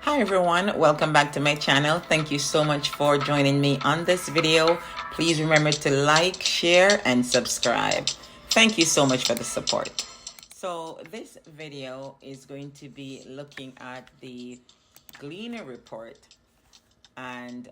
Hi everyone, welcome back to my channel. Thank you so much for joining me on this video. Please remember to like, share, and subscribe. Thank you so much for the support. So this video is going to be looking at the Gleaner report, and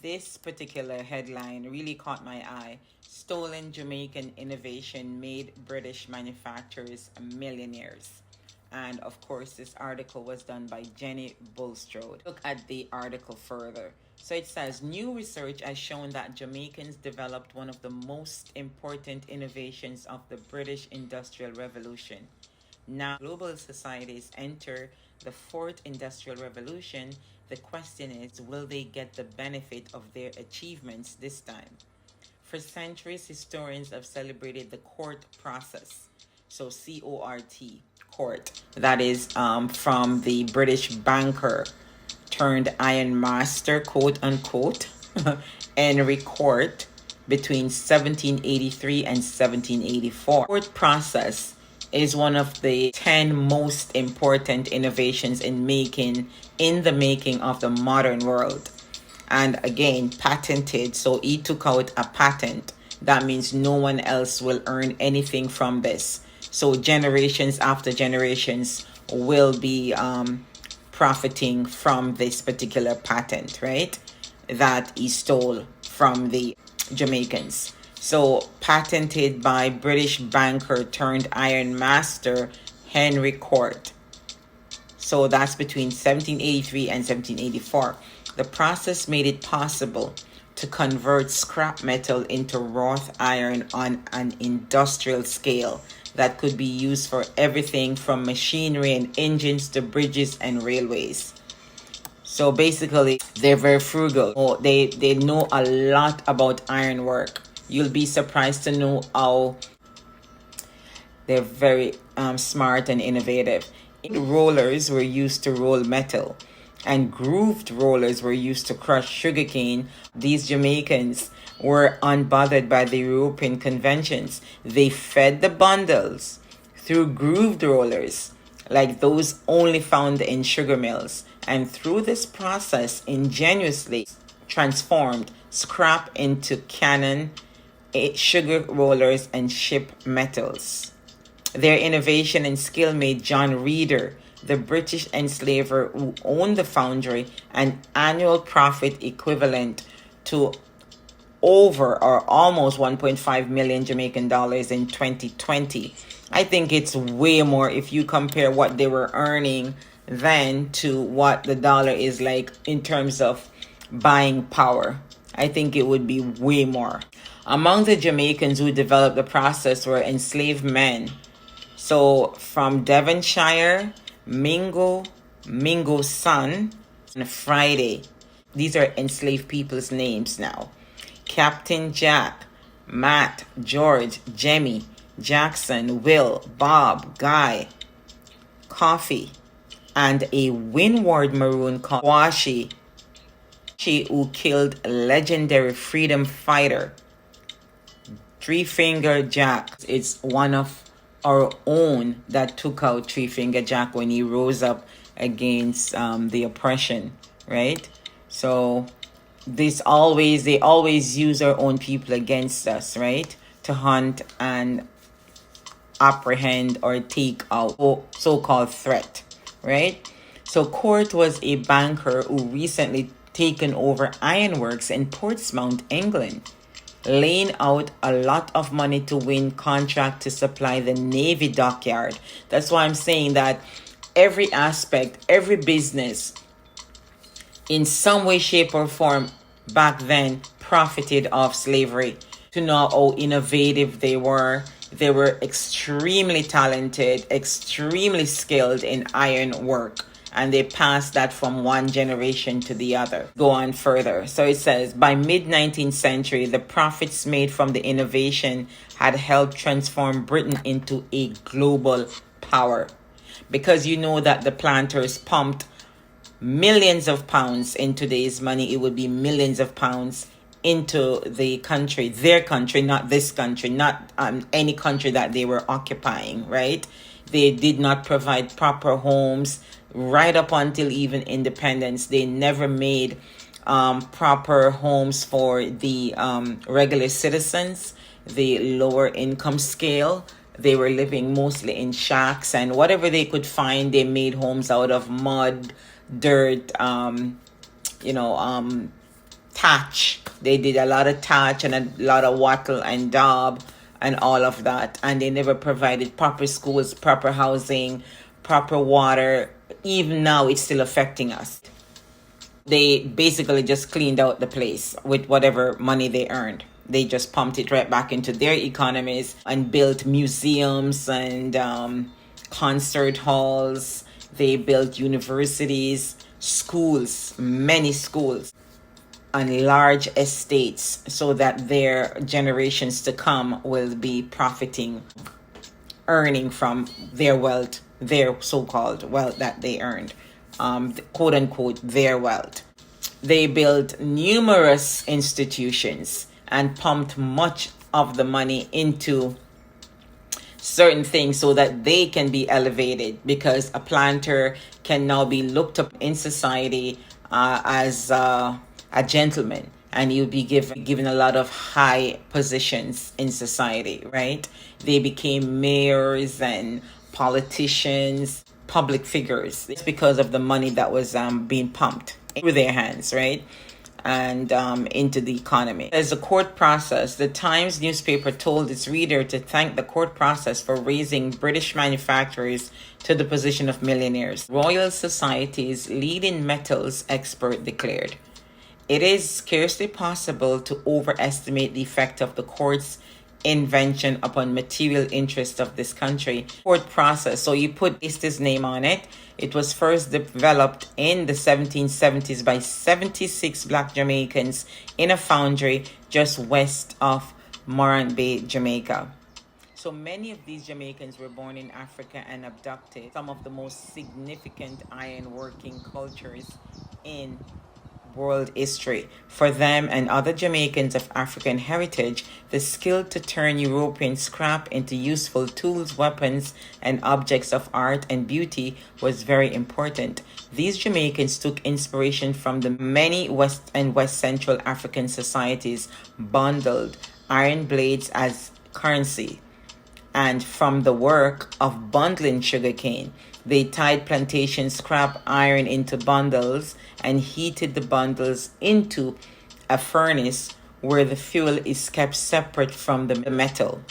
this particular headline really caught my eye. Stolen Jamaican innovation made British manufacturers millionaires. And of course, this article was done by Jenny Bulstrode. Look at the article further. So it says, new research has shown that Jamaicans developed one of the most important innovations of the British Industrial Revolution. Now, global societies enter the fourth industrial revolution. The question is, will they get the benefit of their achievements this time? For centuries, historians have celebrated the court process. So C-O-R-T, court. That is from the British banker turned iron master, quote unquote, Henry Court between 1783 and 1784. Court process is one of the 10 most important innovations in the making of the modern world. And again, patented. So he took out a patent. That means no one else will earn anything from this. So generations after generations will be profiting from this particular patent, right? That he stole from the Jamaicans. So patented by British banker turned iron master Henry Court. So that's between 1783 and 1784. The process made it possible to convert scrap metal into wrought iron on an industrial scale that could be used for everything from machinery and engines to bridges and railways. So basically, they're very frugal. They know a lot about ironwork. You'll be surprised to know how they're very smart and innovative. Rollers were used to roll metal, and grooved rollers were used to crush sugarcane. These Jamaicans were unbothered by the European conventions. They fed the bundles through grooved rollers, like those only found in sugar mills, and through this process ingeniously transformed scrap into cannon, sugar rollers, and ship metals. Their innovation and skill made John Reeder, the British enslaver who owned the foundry, an annual profit equivalent to over or almost 1.5 million Jamaican dollars in 2020. I think it's way more if you compare what they were earning then to what the dollar is like in terms of buying power. I think it would be way more. Among the Jamaicans who developed the process were enslaved men. So from Devonshire, Mingo's son, and Friday. These are enslaved people's names now. Captain Jack, Matt, George, Jemmy, Jackson, Will, Bob, Guy, Coffee, and a windward maroon called Washi, who killed legendary freedom fighter Three Finger Jack. It's one of our own that took out Three Finger Jack when he rose up against the oppression, right? So they always use our own people against us, right? To hunt and apprehend or take out so-called threat, right? So Court was a banker who recently taken over ironworks in Portsmouth, England, laying out a lot of money to win contract to supply the Navy dockyard. That's why I'm saying that every aspect, every business, in some way, shape, or form, back then profited off slavery. To know how innovative they were extremely talented, extremely skilled in iron work, and they passed that from one generation to the other. Go on further. So it says, by mid-19th century, the profits made from the innovation had helped transform Britain into a global power. Because you know that the planters pumped millions of pounds in today's money, it would be millions of pounds into the country, their country, not this country, not any country that they were occupying, right? They did not provide proper homes right up until even independence. They never made proper homes for the regular citizens, the lower income scale. They were living mostly in shacks, and whatever they could find, they made homes out of mud, dirt, thatch. They did a lot of thatch and a lot of wattle and daub and all of that. And they never provided proper schools, proper housing, proper water. Even now, it's still affecting us. They basically just cleaned out the place with whatever money they earned. They just pumped it right back into their economies and built museums and concert halls. They built universities, schools, many schools, and large estates so that their generations to come will be profiting, earning from their wealth, their so-called wealth that they earned, quote unquote, their wealth. They built numerous institutions and pumped much of the money into certain things so that they can be elevated, because a planter can now be looked up in society as a gentleman, and you'll be given a lot of high positions in society, right? They became mayors and politicians, public figures. It's because of the money that was being pumped through their hands, right? And into the economy. As a court process, the Times newspaper told its reader to thank the court process for raising British manufacturers to the position of millionaires. Royal Society's leading metals expert declared, "It is scarcely possible to overestimate the effect of the court's invention upon material interests of this country." Court process. So you put his name on it. It was first developed in the 1770s by 76 black Jamaicans in a foundry just west of Morant Bay, Jamaica. So many of these Jamaicans were born in Africa and abducted. Some of the most significant iron working cultures in world history. For them and other Jamaicans of African heritage, the skill to turn European scrap into useful tools, weapons, and objects of art and beauty was very important. These Jamaicans took inspiration from the many West and West Central African societies bundled iron blades as currency, and from the work of bundling sugarcane. They tied plantation scrap iron into bundles and heated the bundles into a furnace where the fuel is kept separate from the metal.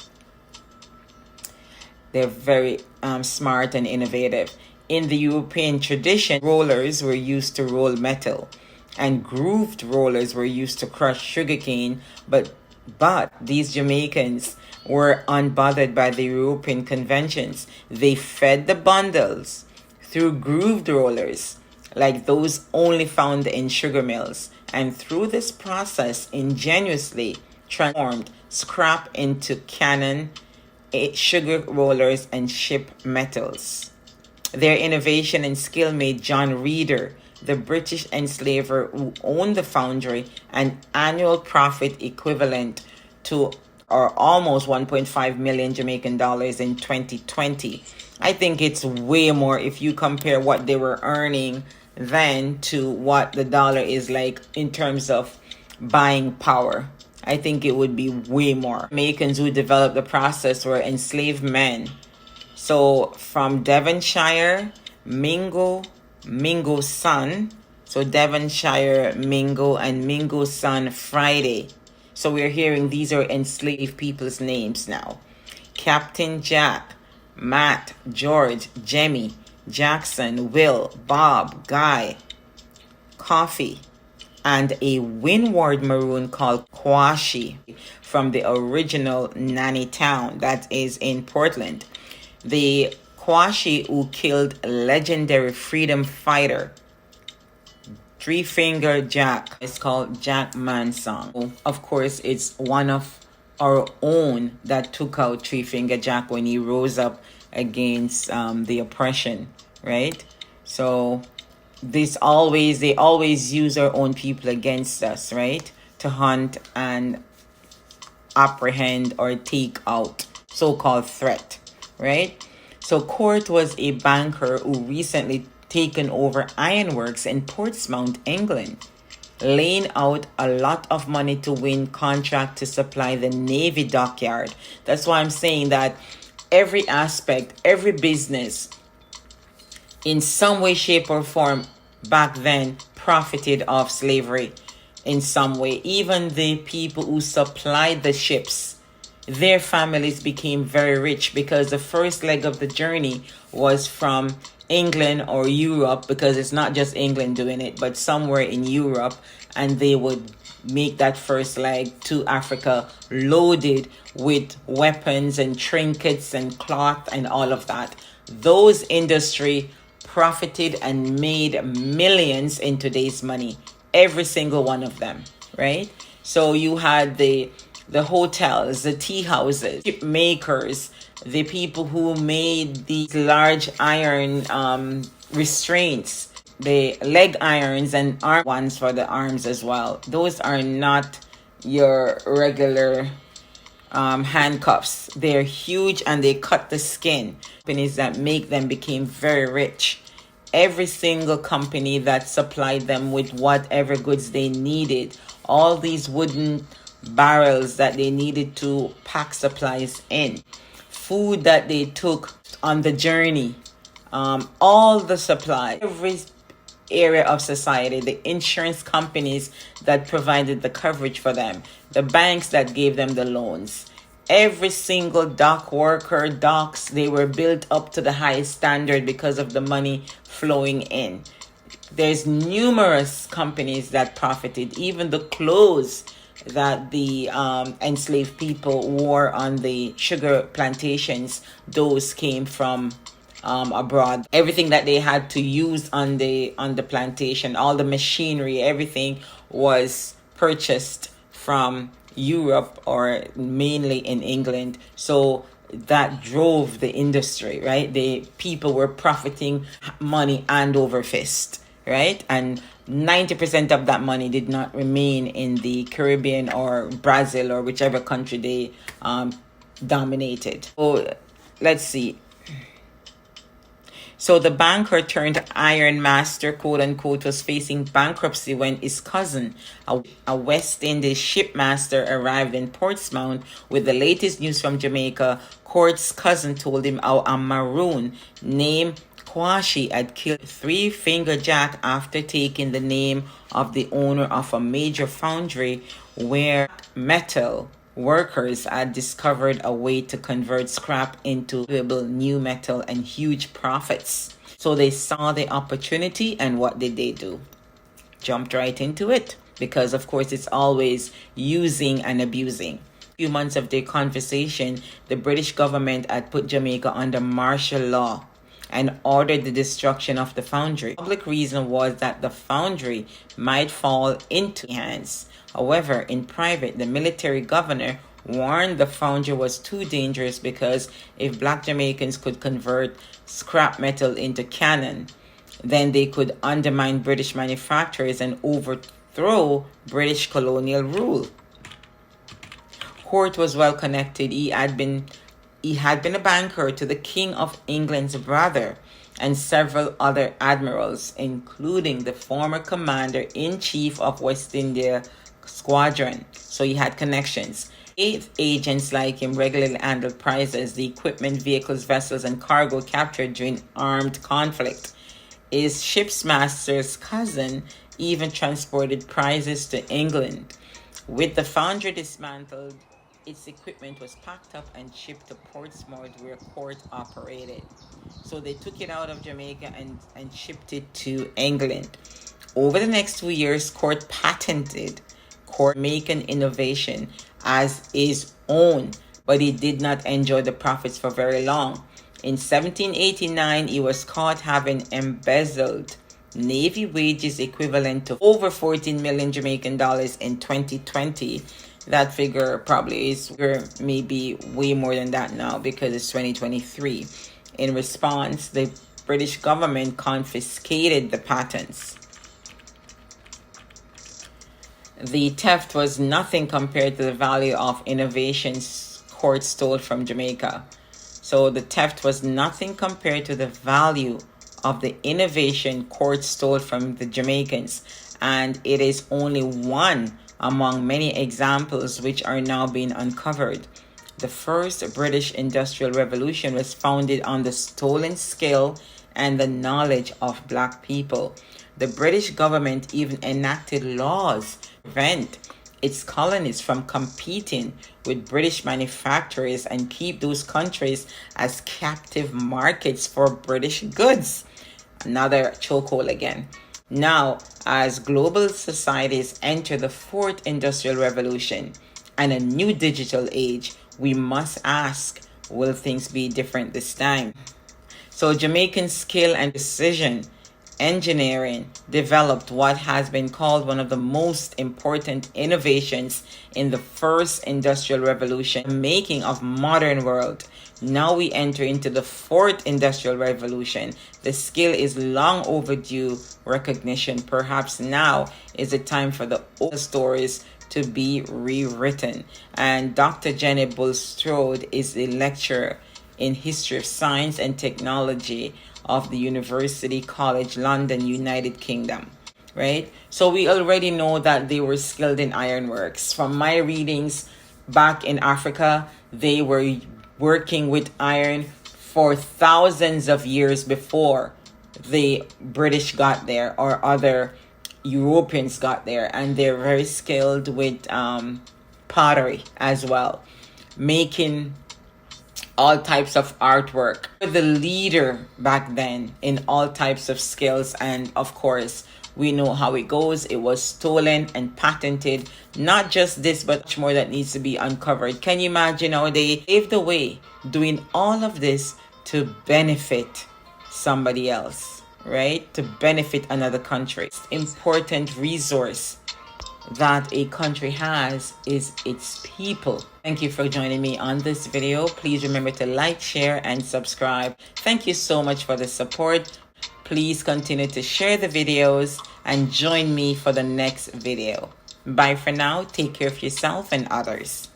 They're very smart and innovative. In the European tradition, rollers were used to roll metal, and grooved rollers were used to crush sugarcane, but these Jamaicans were unbothered by the European conventions. They fed the bundles through grooved rollers, like those only found in sugar mills, and through this process ingeniously transformed scrap into cannon, sugar rollers, and ship metals. Their innovation and skill made John Reeder, the British enslaver who owned the foundry, an annual profit equivalent to almost 1.5 million Jamaican dollars in 2020. I think it's way more if you compare what they were earning then to what the dollar is like in terms of buying power. I think it would be way more. Jamaicans who developed the process were enslaved men. So from Devonshire, Mingo's son. So Devonshire, Mingo, and Mingo's son, Friday. So we're hearing these are enslaved people's names now. Captain Jack, Matt, George, Jemmy, Jackson, Will, Bob, Guy, Coffee, and a windward maroon called Kwashi from the original Nanny Town that is in Portland. The Kwashi who killed legendary freedom fighter Three Finger Jack. It's called Jack Man Song. Of course, it's one of our own that took out Three Finger Jack when he rose up against the oppression, right? So they always use our own people against us, right? To hunt and apprehend or take out so-called threat, right? So Court was a banker who recently taken over ironworks in Portsmouth, England, laying out a lot of money to win contract to supply the Navy dockyard. That's why I'm saying that every aspect, every business, in some way, shape, or form back then profited off slavery in some way. Even the people who supplied the ships, their families became very rich because the first leg of the journey was from England or Europe, because it's not just England doing it, but somewhere in Europe, and they would make that first leg to Africa loaded with weapons and trinkets and cloth and all of that. Those industry profited and made millions in today's money, every single one of them, right? So you had the hotels, the tea houses, ship makers, the people who made these large iron restraints, the leg irons and arm ones for the arms as well. Those are not your regular handcuffs. They're huge and they cut the skin. Companies that make them became very rich. Every single company that supplied them with whatever goods they needed, all these wooden barrels that they needed to pack supplies in, food that they took on the journey, all the supply, every area of society, the insurance companies that provided the coverage for them, the banks that gave them the loans, every single dock worker, docks, they were built up to the highest standard because of the money flowing in. There's numerous companies that profited. Even the clothes that the enslaved people wore on the sugar plantations, those came from abroad. Everything that they had to use on the plantation, all the machinery, everything was purchased from Europe or mainly in England. So that drove the industry, right? The people were profiting money hand over fist, right? And 90% of that money did not remain in the Caribbean or Brazil or whichever country they dominated. So let's see. So the banker turned iron master, quote unquote, was facing bankruptcy when his cousin, a West Indies shipmaster, arrived in Portsmouth with the latest news from Jamaica. Court's cousin told him how a maroon named Kwashi had killed Three Finger Jack after taking the name of the owner of a major foundry where metal workers had discovered a way to convert scrap into valuable new metal and huge profits. So they saw the opportunity, and what did they do? Jumped right into it, because of course it's always using and abusing. A few months of their conversation, the British government had put Jamaica under martial law and ordered the destruction of the foundry. The public reason was that the foundry might fall into hands. However, in private, the military governor warned the foundry was too dangerous because if black Jamaicans could convert scrap metal into cannon, then they could undermine British manufacturers and overthrow British colonial rule. Court was well connected. He had been a banker to the King of England's brother and several other admirals, including the former commander-in-chief of West India Squadron. So he had connections. Agents like him regularly handled prizes, the equipment, vehicles, vessels, and cargo captured during armed conflict. His ship's master's cousin even transported prizes to England. With the foundry dismantled, its equipment was packed up and shipped to Portsmouth, where Court operated. So they took it out of Jamaica and shipped it to England. Over the next 2 years, Court patented Jamaican innovation as his own, but he did not enjoy the profits for very long. In 1789, he was caught having embezzled Navy wages equivalent to over 14 million Jamaican dollars in 2020. That figure probably is maybe way more than that now because it's 2023. In response, the British government confiscated the patents. The theft was nothing compared to the value of innovations Court stole from Jamaica. So the theft was nothing compared to the value of the innovation court stole from the Jamaicans, and it is only one among many examples which are now being uncovered. The first British Industrial Revolution was founded on the stolen skill and the knowledge of black people. The British government even enacted laws to prevent its colonies from competing with British manufacturers and keep those countries as captive markets for British goods. Another chokehold again. Now, as global societies enter the fourth industrial revolution and a new digital age, we must ask, will things be different this time? So Jamaican skill and precision engineering developed what has been called one of the most important innovations in the first industrial revolution, the making of modern world. Now we enter into the fourth industrial revolution. The skill is long overdue recognition. Perhaps now is the time for the old stories to be rewritten. And Dr. Jenny Bulstrode is the lecturer in history of science and technology of the University College London, United Kingdom, right? So we already know that they were skilled in ironworks. From my readings back in Africa, they were working with iron for thousands of years before the British got there or other Europeans got there, and they're very skilled with pottery as well, making all types of artwork. The leader back then in all types of skills, and of course we know how it goes. It was stolen and patented. Not just this, but much more that needs to be uncovered. Can you imagine how they paved the way doing all of this to benefit somebody else, right? To benefit another country. Important resource that a country has is its people. Thank you for joining me on this video. Please remember to like, share, and subscribe. Thank you so much for the support. Please continue to share the videos and join me for the next video. Bye for now. Take care of yourself and others.